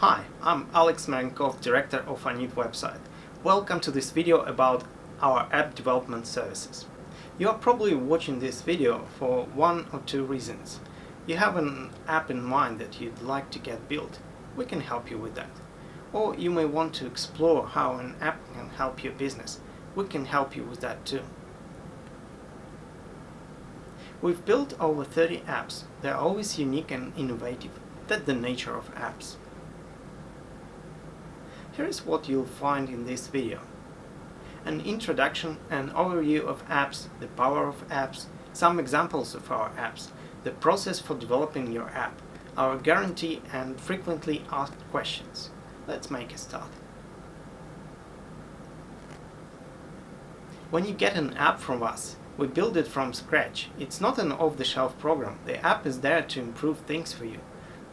Hi, I'm Alex Marenkov, director of Anit website. Welcome to this video about our app development services. You are probably watching this video for one or two reasons. You have an app in mind that you'd like to get built. We can help you with that. Or you may want to explore how an app can help your business. We can help you with that too. We've built over 30 apps. They're always unique and innovative. That's the nature of apps. Here is what you'll find in this video. An introduction, an overview of apps, the power of apps, some examples of our apps, the process for developing your app, our guarantee and frequently asked questions. Let's make a start. When you get an app from us, we build it from scratch. It's not an off-the-shelf program. The app is there to improve things for you.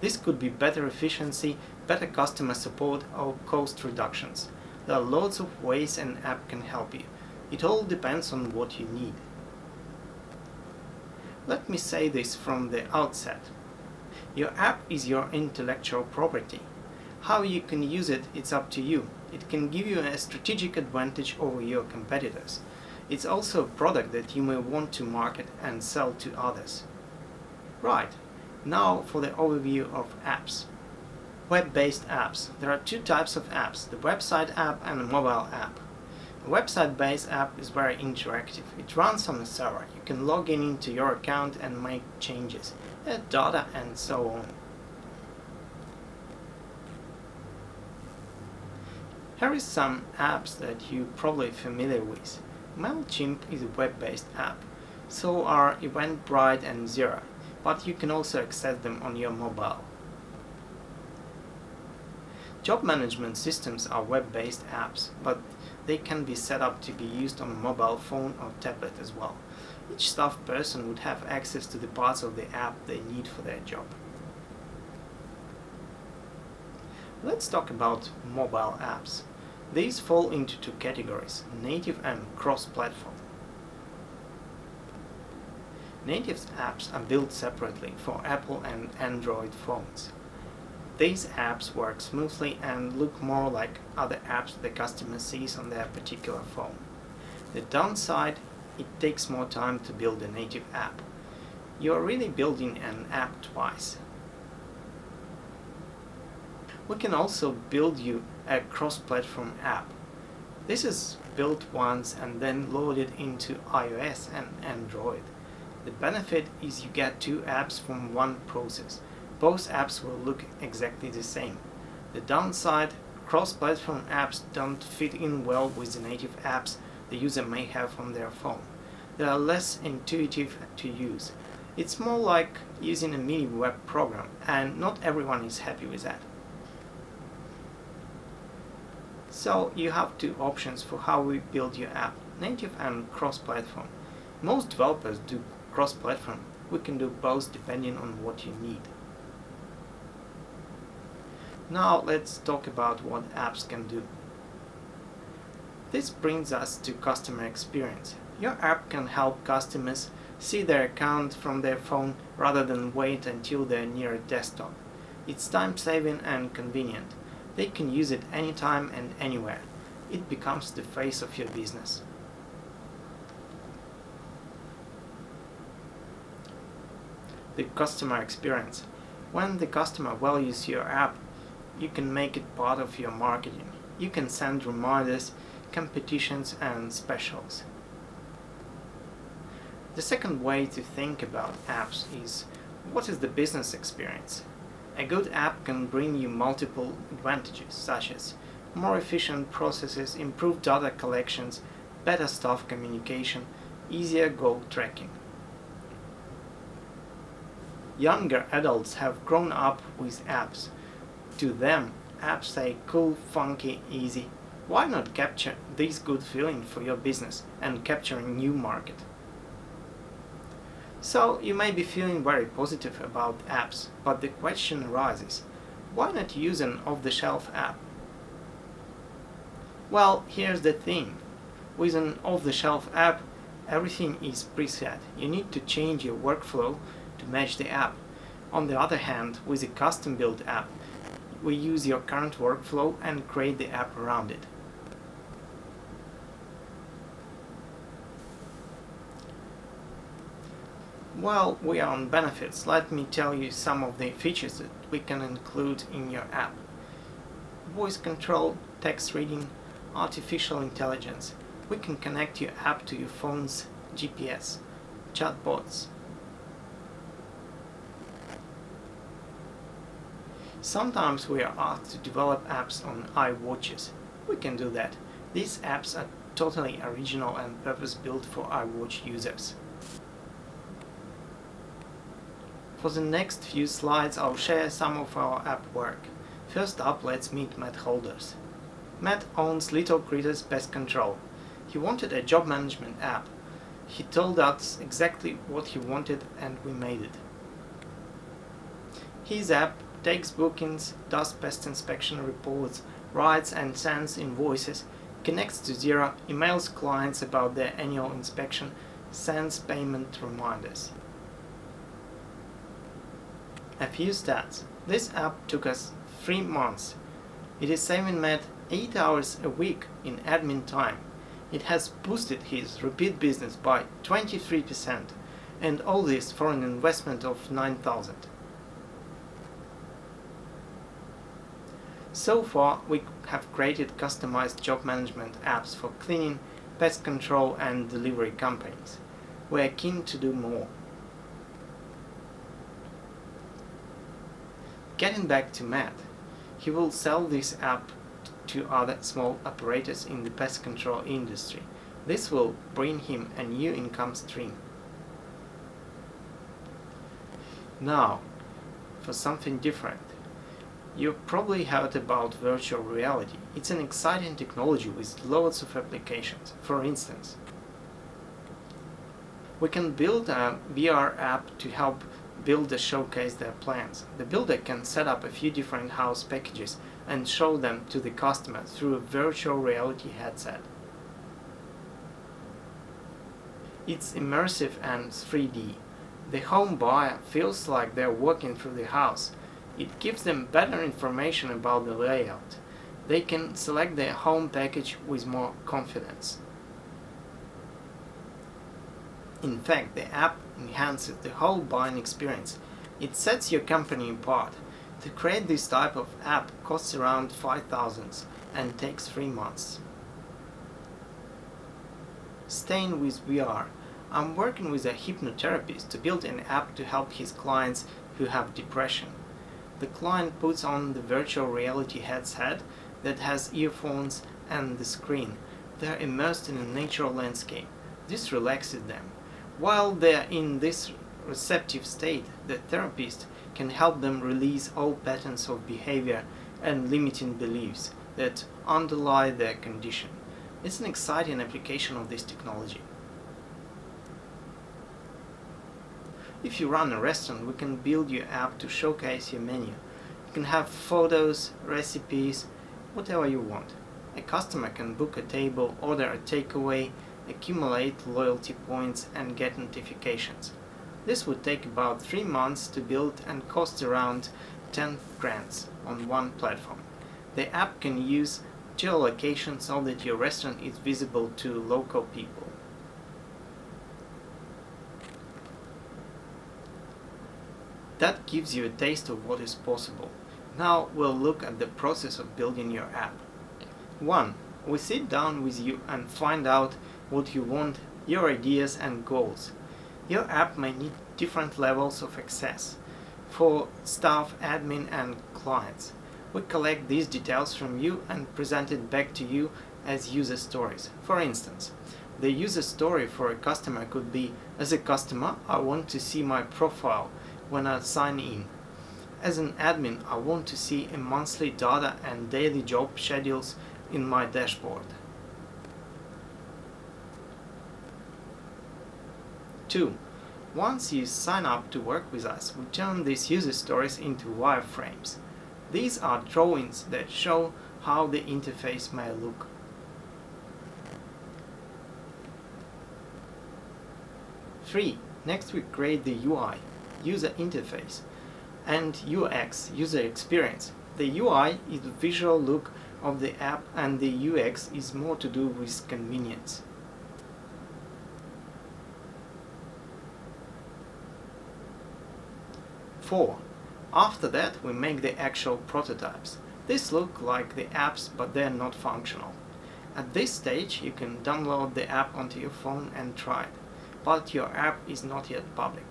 This could be better efficiency, better customer support, or cost reductions. There are lots of ways an app can help you. It all depends on what you need. Let me say this from the outset. Your app is your intellectual property. How you can use it, it's up to you. It can give you a strategic advantage over your competitors. It's also a product that you may want to market and sell to others. Right. Now for the overview of apps. Web-based apps. There are two types of apps, the website app and a mobile app. A website-based app is very interactive. It runs on a server. You can log in into your account and make changes, add data and so on. Here is some apps that you're probably familiar with. MailChimp is a web-based app. So are Eventbrite and Xero, but you can also access them on your mobile. Job management systems are web-based apps, but they can be set up to be used on a mobile phone or tablet as well. Each staff person would have access to the parts of the app they need for their job. Let's talk about mobile apps. These fall into two categories, native and cross-platform. Native apps are built separately for Apple and Android phones. These apps work smoothly and look more like other apps the customer sees on their particular phone. The downside, it takes more time to build a native app. You are really building an app twice. We can also build you a cross-platform app. This is built once and then loaded into iOS and Android. The benefit is you get two apps from one process. Both apps will look exactly the same. The downside, cross-platform apps don't fit in well with the native apps the user may have on their phone. They are less intuitive to use. It's more like using a mini web program, and not everyone is happy with that. So you have two options for how we build your app, native and cross-platform. Most developers do cross-platform. We can do both depending on what you need. Now let's talk about what apps can do. This brings us to customer experience. Your app can help customers see their account from their phone rather than wait until they're near a desktop. It's time-saving and convenient. They can use it anytime and anywhere. It becomes the face of your business. The customer experience. When the customer values your app, you can make it part of your marketing. You can send reminders, competitions and specials. The second way to think about apps is, what is the business experience? A good app can bring you multiple advantages, such as more efficient processes, improved data collections, better staff communication, easier goal tracking. Younger adults have grown up with apps. To them, apps say cool, funky, easy. Why not capture this good feeling for your business and capture a new market? So you may be feeling very positive about apps, but the question arises, why not use an off-the-shelf app? Well, here's the thing. With an off-the-shelf app, everything is preset. You need to change your workflow to match the app. On the other hand, with a custom-built app, we use your current workflow and create the app around it. While we are on benefits, let me tell you some of the features that we can include in your app. Voice control, text reading, artificial intelligence. We can connect your app to your phone's GPS, chatbots. Sometimes we are asked to develop apps on iWatches. We can do that. These apps are totally original and purpose-built for iWatch users. For the next few slides, I'll share some of our app work. First up, let's meet Matt Holders. Matt owns Little Critters Pest Control. He wanted a job management app. He told us exactly what he wanted and we made it. His app takes bookings, does pest inspection reports, writes and sends invoices, connects to Xero, emails clients about their annual inspection, sends payment reminders. A few stats. This app took us 3 months. It is saving Matt 8 hours a week in admin time. It has boosted his repeat business by 23%, and all this for an investment of $9,000. So far, we have created customized job management apps for cleaning, pest control and delivery companies. We are keen to do more. Getting back to Matt, he will sell this app to other small operators in the pest control industry. This will bring him a new income stream. Now, for something different. You've probably heard about virtual reality. It's an exciting technology with loads of applications. For instance, we can build a VR app to help builders showcase their plans. The builder can set up a few different house packages and show them to the customer through a virtual reality headset. It's immersive and 3D. The home buyer feels like they're walking through the house. It gives them better information about the layout. They can select their home package with more confidence. In fact, the app enhances the whole buying experience. It sets your company apart. To create this type of app costs around $5,000 and takes 3 months. Staying with VR, I'm working with a hypnotherapist to build an app to help his clients who have depression. The client puts on the virtual reality headset that has earphones and the screen. They're immersed in a natural landscape. This relaxes them. While they're in this receptive state, the therapist can help them release all patterns of behavior and limiting beliefs that underlie their condition. It's an exciting application of this technology. If you run a restaurant, we can build your app to showcase your menu. You can have photos, recipes, whatever you want. A customer can book a table, order a takeaway, accumulate loyalty points and get notifications. This would take about 3 months to build and cost around 10 grand on one platform. The app can use geolocation so that your restaurant is visible to local people. That gives you a taste of what is possible. Now we'll look at the process of building your app. 1. We sit down with you and find out what you want, your ideas and goals. Your app may need different levels of access for staff, admin and clients. We collect these details from you and present it back to you as user stories. For instance, the user story for a customer could be, as a customer, I want to see my profile when I sign in. As an admin, I want to see a monthly data and daily job schedules in my dashboard. 2. Once you sign up to work with us, we turn these user stories into wireframes. These are drawings that show how the interface may look. 3. Next we create the UI, user interface, and UX, user experience. The UI is the visual look of the app and the UX is more to do with convenience. Four. After that, we make the actual prototypes. These look like the apps, but they're not functional. At this stage, you can download the app onto your phone and try it, but your app is not yet public.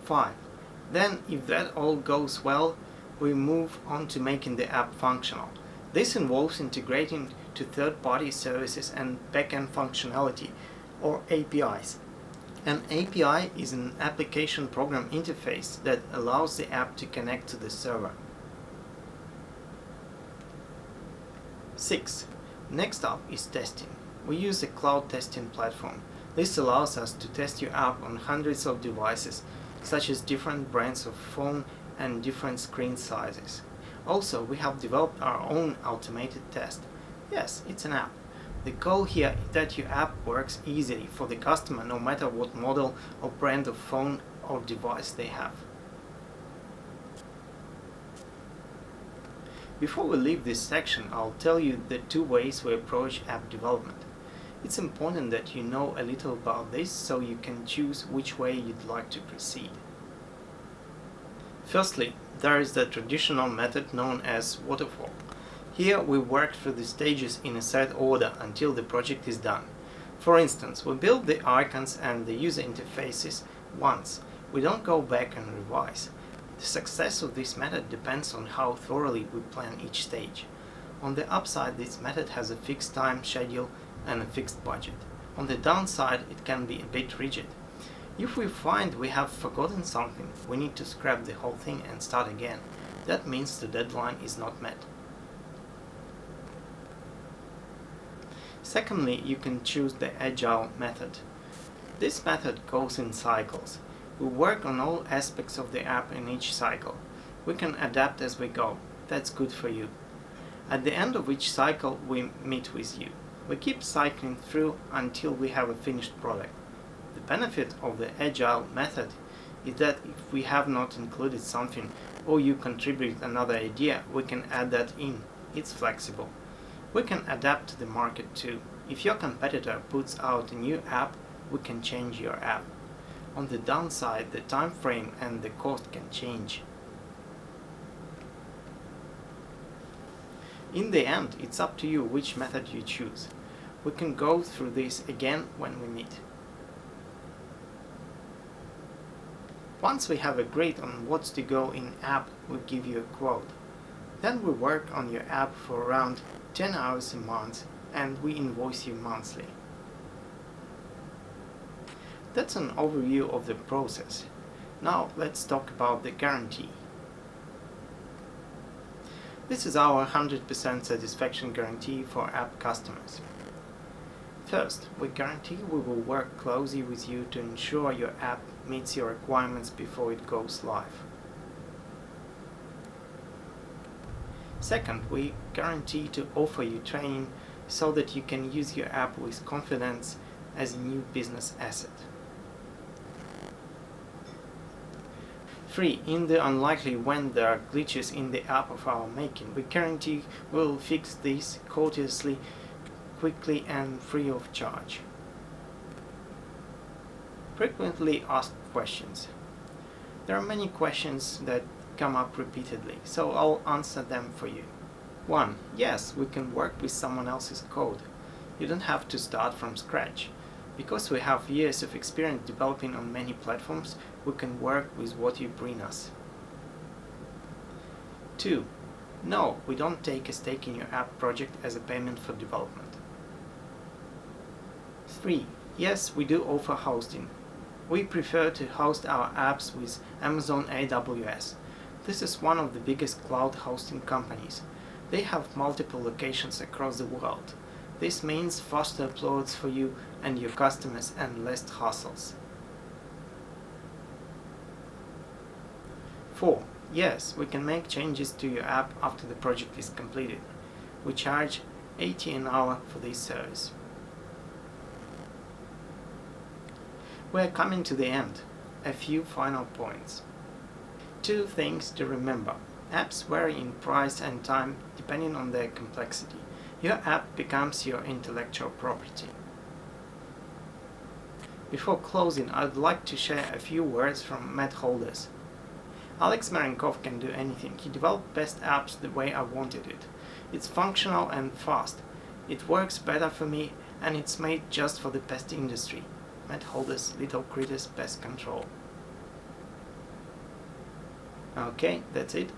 5. Then, if that all goes well, we move on to making the app functional. This involves integrating to third-party services and backend functionality, or APIs. An API is an application program interface that allows the app to connect to the server. 6. Next up is testing. We use a cloud testing platform. This allows us to test your app on hundreds of devices, such as different brands of phone and different screen sizes. Also, we have developed our own automated test. Yes, it's an app. The goal here is that your app works easily for the customer no matter what model or brand of phone or device they have. Before we leave this section, I'll tell you the 2 ways we approach app development. It's important that you know a little about this so you can choose which way you'd like to proceed. Firstly, there is the traditional method known as waterfall. Here we work through the stages in a set order until the project is done. For instance, we build the icons and the user interfaces once. We don't go back and revise. The success of this method depends on how thoroughly we plan each stage. On the upside, this method has a fixed time schedule and a fixed budget. On the downside, it can be a bit rigid. If we find we have forgotten something, we need to scrap the whole thing and start again. That means the deadline is not met. Secondly, you can choose the agile method. This method goes in cycles. We work on all aspects of the app in each cycle. We can adapt as we go. That's good for you. At the end of each cycle, we meet with you. We keep cycling through until we have a finished product. The benefit of the agile method is that if we have not included something or you contribute another idea, we can add that in. It's flexible. We can adapt to the market too. If your competitor puts out a new app, we can change your app. On the downside, the time frame and the cost can change. In the end, it's up to you which method you choose. We can go through this again when we meet. Once we have agreed on what's to go in app, we give you a quote. Then we work on your app for around 10 hours a month and we invoice you monthly. That's an overview of the process. Now let's talk about the guarantee. This is our 100% satisfaction guarantee for app customers. First, we guarantee we will work closely with you to ensure your app meets your requirements before it goes live. Second, we guarantee to offer you training so that you can use your app with confidence as a new business asset. 3. In the unlikely when there are glitches in the app of our making, we guarantee we'll fix these courteously, quickly and free of charge. Frequently asked questions. There are many questions that come up repeatedly, so I'll answer them for you. 1. Yes, we can work with someone else's code. You don't have to start from scratch. Because we have years of experience developing on many platforms, we can work with what you bring us. 2. No, we don't take a stake in your app project as a payment for development. 3. Yes, we do offer hosting. We prefer to host our apps with Amazon AWS. This is one of the biggest cloud hosting companies. They have multiple locations across the world. This means faster uploads for you and your customers and less hassles. 4. Yes, we can make changes to your app after the project is completed. We charge $80 an hour for this service. We are coming to the end. A few final points. Two things to remember. Apps vary in price and time depending on their complexity. Your app becomes your intellectual property. Before closing, I would like to share a few words from Matt Holders. Alex Marenkov can do anything. He developed best apps the way I wanted it. It's functional and fast. It works better for me, and it's made just for the pest industry. Matt Holders, Little Critters Pest Control. Okay, that's it.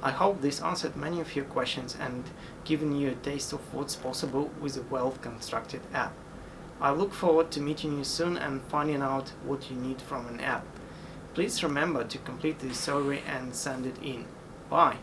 I hope this answered many of your questions and given you a taste of what's possible with a well-constructed app. I look forward to meeting you soon and finding out what you need from an app. Please remember to complete the survey and send it in. Bye!